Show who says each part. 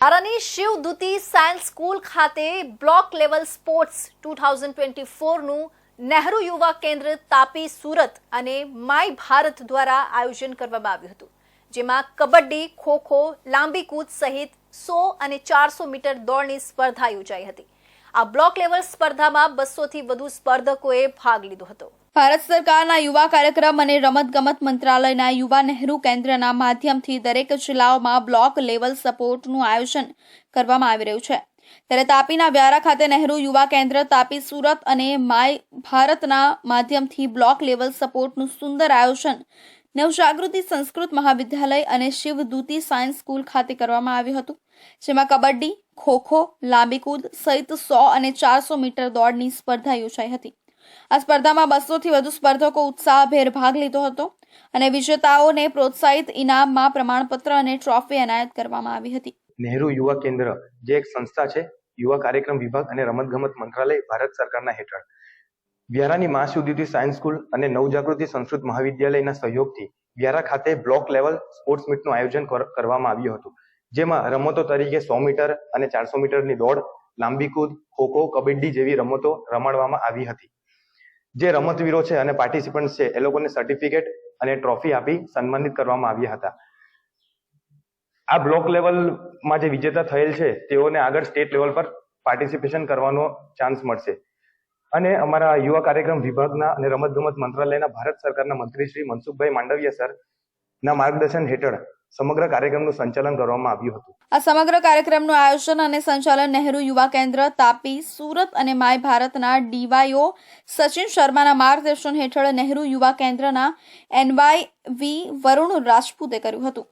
Speaker 1: આરાની શિવદૂતી science school ખાતે block level sports 2024નું Nehru યુવા કેન્દ્ર તાપી સુરત અને માય ભારત દ્વારા આયોજન કરવામાં આવ્યું હતું, જેમાં કબડ્ડી, ખોખો, લાંબી કૂદ સહિત 100 અને 400 મીટર દોડની સ્પર્ધા યોજાઈ હતી. આ બ્લોક લેવલ સ્પર્ધામાં 200થી વધુ સ્પર્ધકોએ ભાગ લીધો હતો. ભારત સરકારના યુવા કાર્યક્રમ અને રમતગમત મંત્રાલયના યુવા નહેરુ કેન્દ્રના માધ્યમથી દરેક જિલ્લાઓમાં બ્લોક લેવલ સપોર્ટનું આયોજન કરવામાં આવી રહ્યું છે. ત્યારે તાપીના વ્યારા ખાતે નહેરુ યુવા કેન્દ્ર તાપી સુરત અને માય ભારતના માધ્યમથી બ્લોક લેવલ સપોર્ટનું સુંદર આયોજન નવજાગૃતિ સંસ્કૃત મહાવિદ્યાલય અને શિવદૂતી સાયન્સ સ્કૂલ ખાતે કરવામાં આવ્યું હતું, જેમાં કબડ્ડી, ખોખો, લાંબી કૂદ સહિત 100 અને 400 મીટર દોડની સ્પર્ધા યોજાઈ હતી. આ સ્પર્ધામાં 200થી વધુ સ્પર્ધકો ઉત્સાહભેર ભાગ લીધો હતો અને વિજેતાઓને પ્રોત્સાહિત ઇનામમાં પ્રમાણપત્ર અને ટ્રોફી એનાયત કરવામાં આવી હતી.
Speaker 2: નહેરુ યુવા કેન્દ્ર જે એક સંસ્થા છે, યુવા કાર્યક્રમ વિભાગ અને રમતગમત મંત્રાલય ભારત સરકારના હેઠળ વ્યારાની મા શિવદૂતી સાયન્સ સ્કૂલ અને નવજાગૃતિ સંસ્કૃત મહાવિદ્યાલયના સહયોગથી વ્યારા ખાતે બ્લોક લેવલ સ્પોર્ટ્સ મીટનું આયોજન કરવામાં આવ્યું હતું, જેમાં રમતો તરીકે 100 મીટર અને 400 મીટરની દોડ, લાંબી કૂદ, ખોખો, કબડ્ડી જેવી રમતો રમાડવામાં આવી હતી. જે રમતવીરો છે અને પાર્ટિસિપન્ટ છે એ લોકોને સર્ટિફિકેટ અને ટ્રોફી આપી સન્માનિત કરવામાં આવ્યા હતા. આ બ્લોક લેવલમાં જે વિજેતા થયેલ છે તેઓને આગળ સ્ટેટ લેવલ પર પાર્ટિસિપેશન કરવાનો ચાન્સ મળશે. અને અમારા યુવા કાર્યક્રમ વિભાગના અને રમતગમત મંત્રાલયના ભારત સરકારના મંત્રી શ્રી મનસુખભાઈ માંડવિયા સર ના માર્ગદર્શન હેઠળ સમગ્ર કાર્યક્રમનું સંચાલન કરવામાં આવ્યું હતું.
Speaker 1: આ સમગ્ર કાર્યક્રમનું આયોજન અને સંચાલન નહેરુ યુવા કેન્દ્ર તાપી સુરત અને માય ભારતના ડીવાયઓ સચિન શર્માના માર્ગદર્શન હેઠળ નહેરુ યુવા કેન્દ્રના NYV વરુણ રાજપૂતે કર્યું હતું.